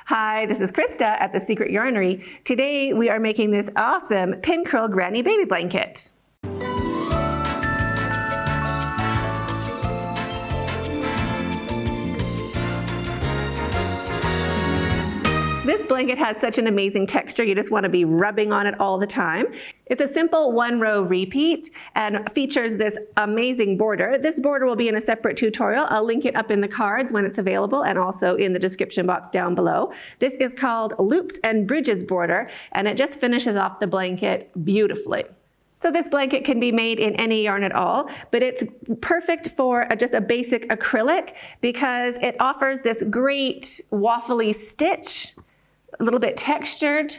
Hi, this is Krista at the Secret Yarnery. Today we are making this awesome pin curl granny baby blanket. This blanket has such an amazing texture, you just want to be rubbing on it all the time. It's a simple one-row repeat and features this amazing border. This border will be in a separate tutorial. I'll link it up in the cards when it's available and also in the description box down below. This is called Loops and Bridges border, and it just finishes off the blanket beautifully. So this blanket can be made in any yarn at all, but it's perfect for just a basic acrylic because it offers this great waffly stitch, a little bit textured,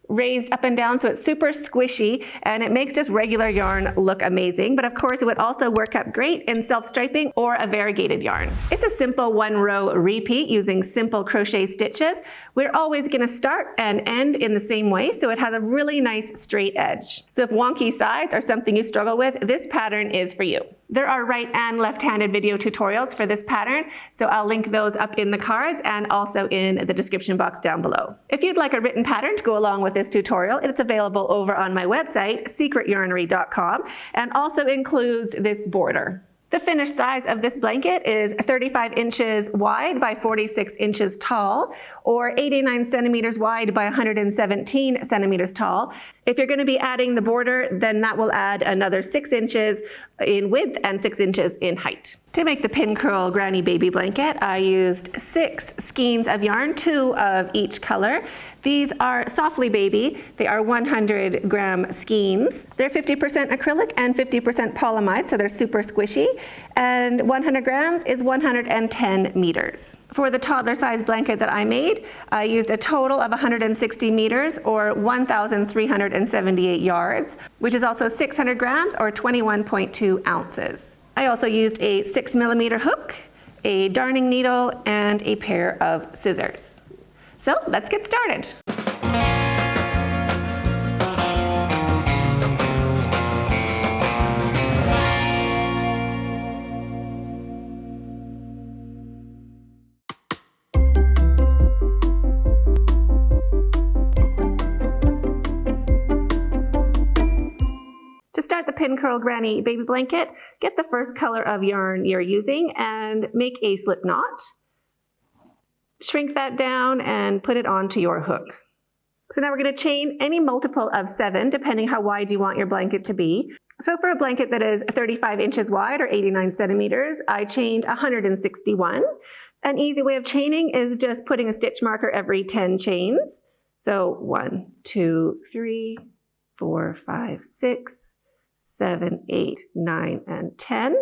raised up and down, so it's super squishy, and it makes just regular yarn look amazing. But of course, it would also work up great in self-striping or a variegated yarn. It's a simple one-row repeat using simple crochet stitches. We're always going to start and end in the same way, so it has a really nice straight edge. So if wonky sides are something you struggle with, this pattern is for you. There are right and left-handed video tutorials for this pattern, so I'll link those up in the cards and also in the description box down below. If you'd like a written pattern to go along with this tutorial, it's available over on my website, secretyarnery.com, and also includes this border. The finished size of this blanket is 35 inches wide by 46 inches tall, or 89 centimeters wide by 117 centimeters tall. If you're going to be adding the border, then that will add another 6 inches in width and 6 inches in height. To make the pin curl granny baby blanket, I used 6 skeins of yarn, 2 of each color. These are Softly Baby. They are 100 gram skeins. They're 50% acrylic and 50% polyamide, so they're super squishy. And 100 grams is 110 meters. For the toddler size blanket that I made, I used a total of 160 meters or 1,378 yards, which is also 600 grams or 21.2 ounces. I also used a 6mm hook, a darning needle, and a pair of scissors. So let's get started. To start the pin curl granny baby blanket, get the first color of yarn you're using and make a slip knot. Shrink that down and put it onto your hook. So now we're going to chain any multiple of 7, depending how wide you want your blanket to be. So for a blanket that is 35 inches wide or 89 centimeters, I chained 161. An easy way of chaining is just putting a stitch marker every 10 chains. So 1, 2, 3, 4, 5, 6, 7, 8, 9, and 10.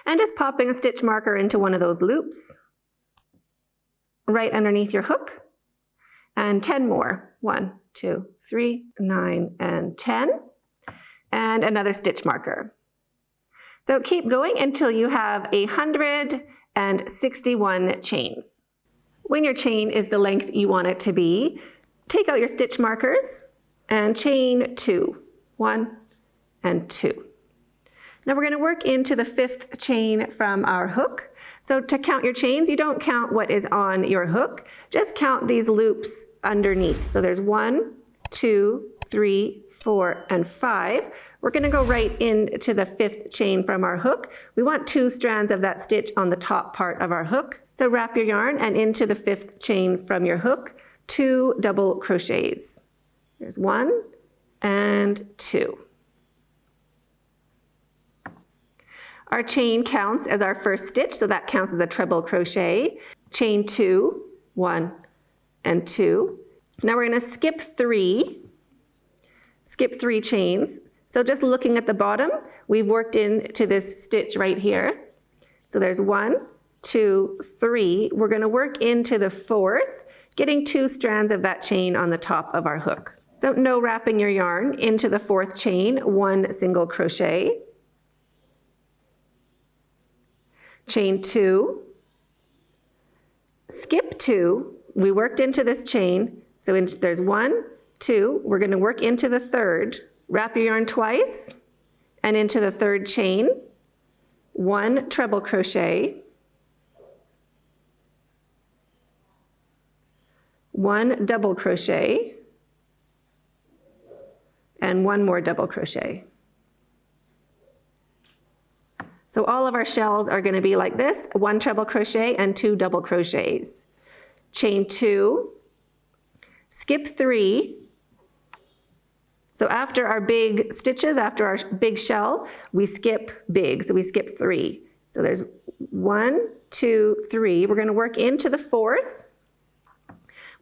And just popping a stitch marker into one of those loops right underneath your hook, and 10 more. 1, 2, 3, 9, and 10, and another stitch marker. So keep going until you have 161 chains. When your chain is the length you want it to be, take out your stitch markers and chain 2. 1 and 2. Now we're going to work into the 5th chain from our hook. So to count your chains, you don't count what is on your hook, just count these loops underneath. So there's 1, 2, 3, 4, and 5. We're going to go right into the 5th chain from our hook. We want 2 strands of that stitch on the top part of our hook. So wrap your yarn and into the 5th chain from your hook, 2 double crochets. There's 1 and 2. Our chain counts as our first stitch, so that counts as a treble crochet. Chain 2, 1 and 2. Now we're going to skip 3 chains. So just looking at the bottom, we've worked into this stitch right here. So there's 1, 2, 3. We're going to work into the 4th, getting 2 strands of that chain on the top of our hook. So no wrapping your yarn into the 4th chain, 1 single crochet. Chain 2, skip 2, we worked into this chain, so there's 1, 2, we're going to work into the 3rd, wrap your yarn twice, and into the 3rd chain, 1 treble crochet, 1 double crochet, and 1 more double crochet. So all of our shells are going to be like this, 1 treble crochet and 2 double crochets. Chain 2, skip 3. So after our big stitches, after our big shell, we skip big, so we skip 3. So there's 1, 2, 3. We're going to work into the 4th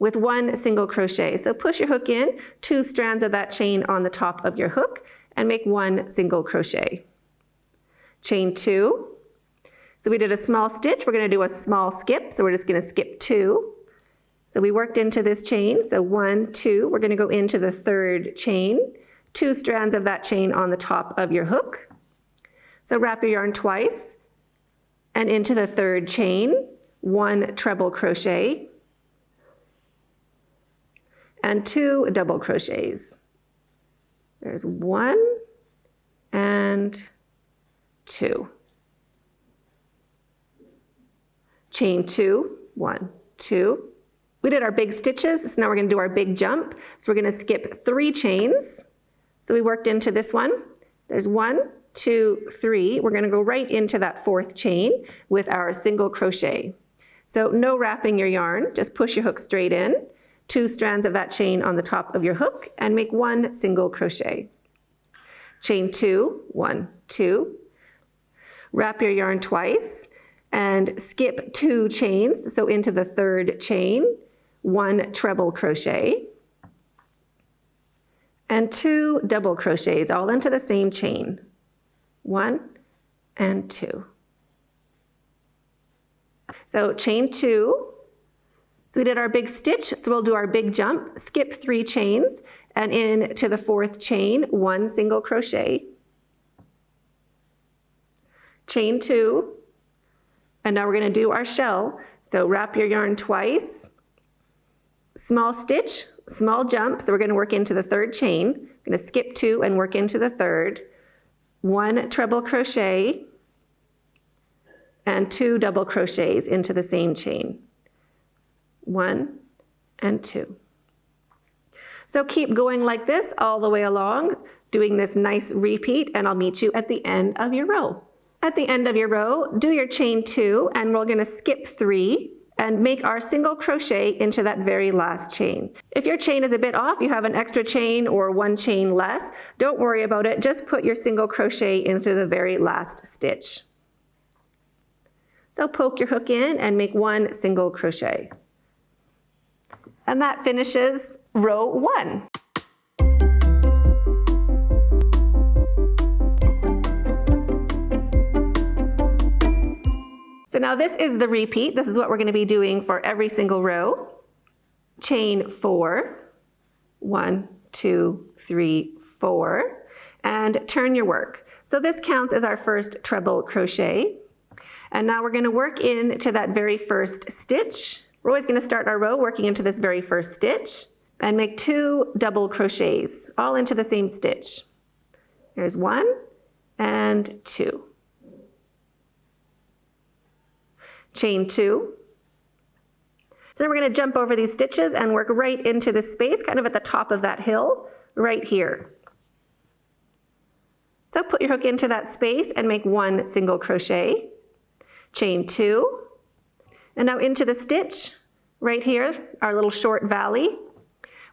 with 1 single crochet. So push your hook in, 2 strands of that chain on the top of your hook, and make 1 single crochet. Chain 2. So we did a small stitch, we're going to do a small skip, so we're just going to skip 2. So we worked into this chain, so 1, 2, we're going to go into the 3rd chain, 2 strands of that chain on the top of your hook. So wrap your yarn twice, and into the 3rd chain, 1 treble crochet, and 2 double crochets. There's 1 and 2. Chain 2, 1, 2. We did our big stitches, so now we're going to do our big jump. So we're going to skip 3 chains. So we worked into this one. There's 1, 2, 3. We're going to go right into that 4th chain with our single crochet. So no wrapping your yarn, just push your hook straight in, 2 strands of that chain on the top of your hook, and make 1 single crochet. Chain 2, 1, 2. Wrap your yarn twice and skip 2 chains, so into the 3rd chain, 1 treble crochet, and 2 double crochets, all into the same chain, 1 and 2. So chain 2, so we did our big stitch, so we'll do our big jump, skip 3 chains, and into the 4th chain, 1 single crochet, chain 2, and now we're going to do our shell. So wrap your yarn twice, small stitch, small jump, so we're going to work into the 3rd chain, I'm going to skip 2 and work into the 3rd, 1 treble crochet, and 2 double crochets into the same chain, 1 and 2. So keep going like this all the way along, doing this nice repeat, and I'll meet you at the end of your row. At the end of your row, do your chain 2, and we're going to skip 3 and make our single crochet into that very last chain. If your chain is a bit off, you have an extra chain or 1 chain less, don't worry about it, just put your single crochet into the very last stitch. So poke your hook in and make 1 single crochet. And that finishes row 1. So now this is the repeat. This is what we're going to be doing for every single row. Chain 4, 1, 2, 3, 4, and turn your work. So this counts as our first treble crochet. And now we're going to work into that very first stitch. We're always going to start our row working into this very first stitch and make 2 double crochets, all into the same stitch. There's 1 and 2. Chain 2. So then we're going to jump over these stitches and work right into this space, kind of at the top of that hill, right here. So put your hook into that space and make 1 single crochet, chain 2, and now into the stitch, right here, our little short valley,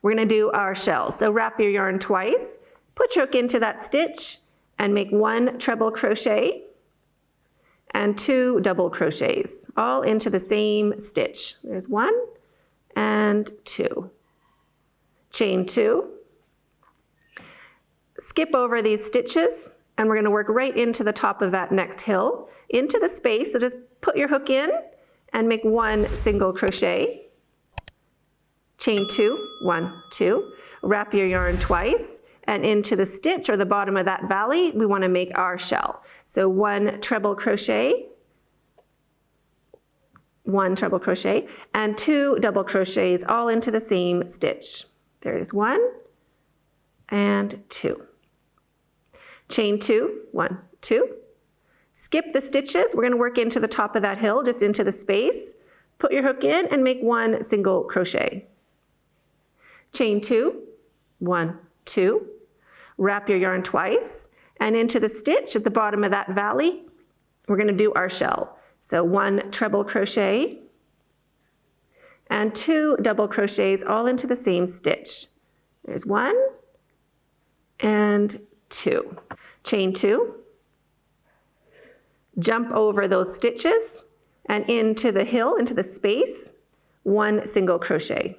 we're going to do our shell. So wrap your yarn twice, put your hook into that stitch, and make 1 treble crochet, and 2 double crochets, all into the same stitch. There's 1 and 2. Chain 2. Skip over these stitches, and we're going to work right into the top of that next hill, into the space. So just put your hook in and make 1 single crochet. Chain 2, 1, 2. Wrap your yarn twice, and into the stitch or the bottom of that valley, we want to make our shell. So 1 treble crochet, 1 treble crochet, and 2 double crochets, all into the same stitch. There's 1 and 2. Chain 2, 1, 2. Skip the stitches. We're going to work into the top of that hill, just into the space. Put your hook in and make 1 single crochet. chain 2, 1, 2, wrap your yarn twice, and into the stitch at the bottom of that valley, we're going to do our shell. So 1 treble crochet and 2 double crochets all into the same stitch. There's 1 and 2. Chain 2, jump over those stitches and into the hill, into the space, 1 single crochet.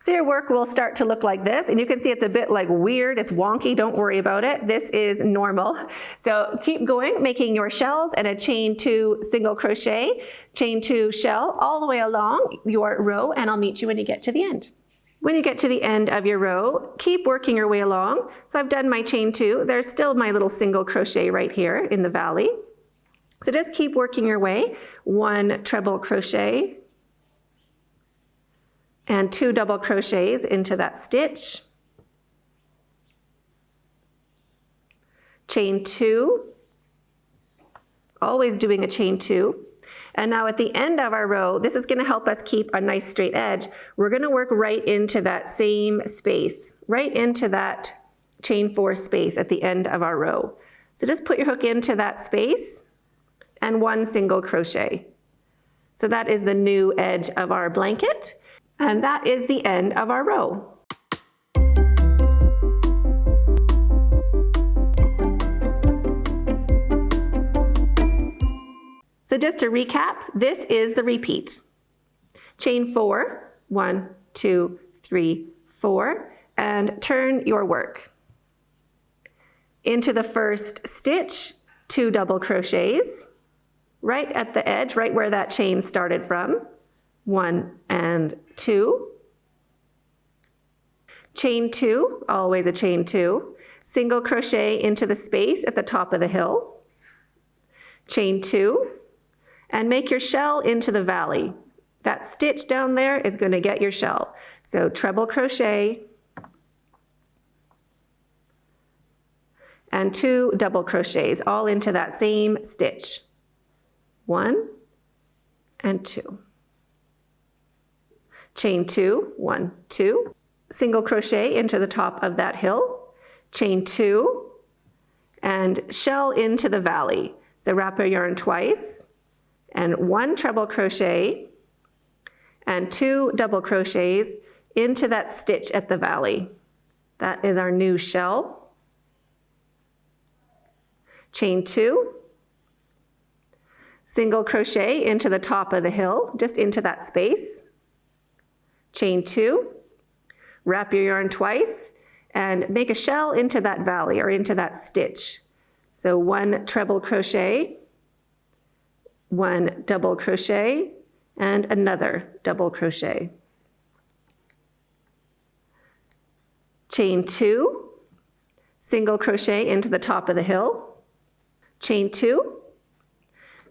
So your work will start to look like this, and you can see it's a bit like weird, it's wonky, don't worry about it. This is normal. So keep going, making your shells and a chain 2 single crochet, chain 2 shell all the way along your row, and I'll meet you when you get to the end. When you get to the end of your row, keep working your way along. So I've done my chain 2, there's still my little single crochet right here in the valley. So just keep working your way, 1 treble crochet, and 2 double crochets into that stitch, chain 2, always doing a chain 2, and now at the end of our row, this is going to help us keep a nice straight edge. We're going to work right into that same space, right into that chain 4 space at the end of our row. So just put your hook into that space and 1 single crochet. So that is the new edge of our blanket. And that is the end of our row. So just to recap, this is the repeat. Chain 4, 1, 2, 3, 4, and turn your work. Into the first stitch, 2 double crochets, right at the edge, right where that chain started from. 1 and 2, chain 2, always a chain 2, single crochet into the space at the top of the hill, chain 2, and make your shell into the valley. That stitch down there is going to get your shell. So treble crochet and 2 double crochets all into that same stitch. 1 and 2. Chain 2, 1, 2, single crochet into the top of that hill, chain 2, and shell into the valley. So wrap your yarn twice, and 1 treble crochet, and 2 double crochets into that stitch at the valley. That is our new shell. Chain 2, single crochet into the top of the hill, just into that space. Chain 2, wrap your yarn twice, and make a shell into that valley or into that stitch. So 1 treble crochet, 1 double crochet, and another double crochet. Chain 2, single crochet into the top of the hill, chain 2,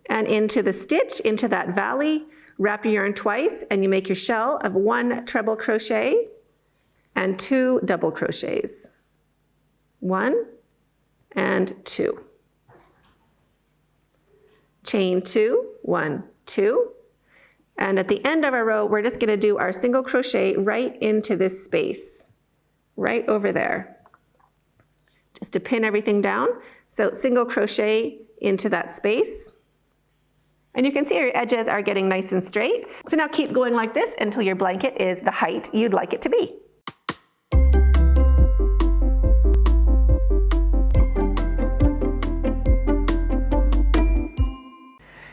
and into the stitch, into that valley, wrap your yarn twice, and you make your shell of 1 treble crochet and 2 double crochets. 1 and 2. Chain 2, 1, 2. And at the end of our row, we're just going to do our single crochet right into this space, right over there, just to pin everything down. So single crochet into that space. And you can see your edges are getting nice and straight. So now keep going like this until your blanket is the height you'd like it to be.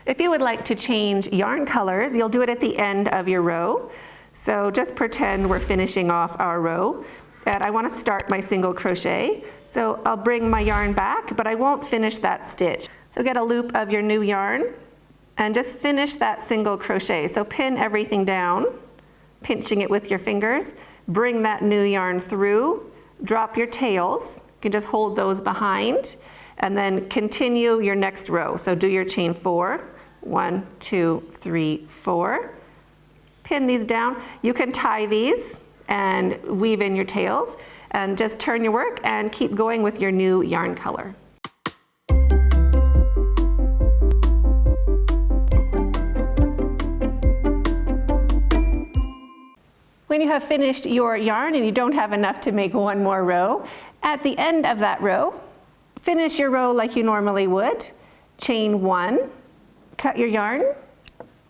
If you would like to change yarn colors, you'll do it at the end of your row. So just pretend we're finishing off our row, and I want to start my single crochet. So I'll bring my yarn back, but I won't finish that stitch. So get a loop of your new yarn and just finish that single crochet. So pin everything down, pinching it with your fingers, bring that new yarn through, drop your tails, you can just hold those behind, and then continue your next row. So do your chain 4, 1, 2, 3, 4. Pin these down. You can tie these and weave in your tails, and just turn your work and keep going with your new yarn color. When you have finished your yarn and you don't have enough to make one more row, at the end of that row, finish your row like you normally would. Chain 1, cut your yarn,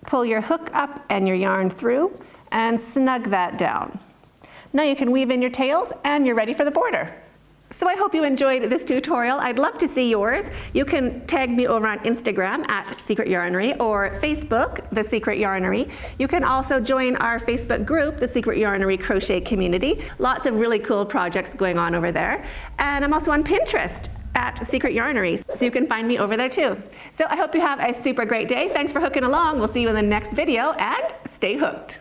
pull your hook up and your yarn through, and snug that down. Now you can weave in your tails and you're ready for the border. So I hope you enjoyed this tutorial. I'd love to see yours. You can tag me over on Instagram at Secret Yarnery or Facebook, The Secret Yarnery. You can also join our Facebook group, The Secret Yarnery Crochet Community. Lots of really cool projects going on over there. And I'm also on Pinterest at Secret Yarnery, so you can find me over there too. So I hope you have a super great day. Thanks for hooking along. We'll see you in the next video, and stay hooked.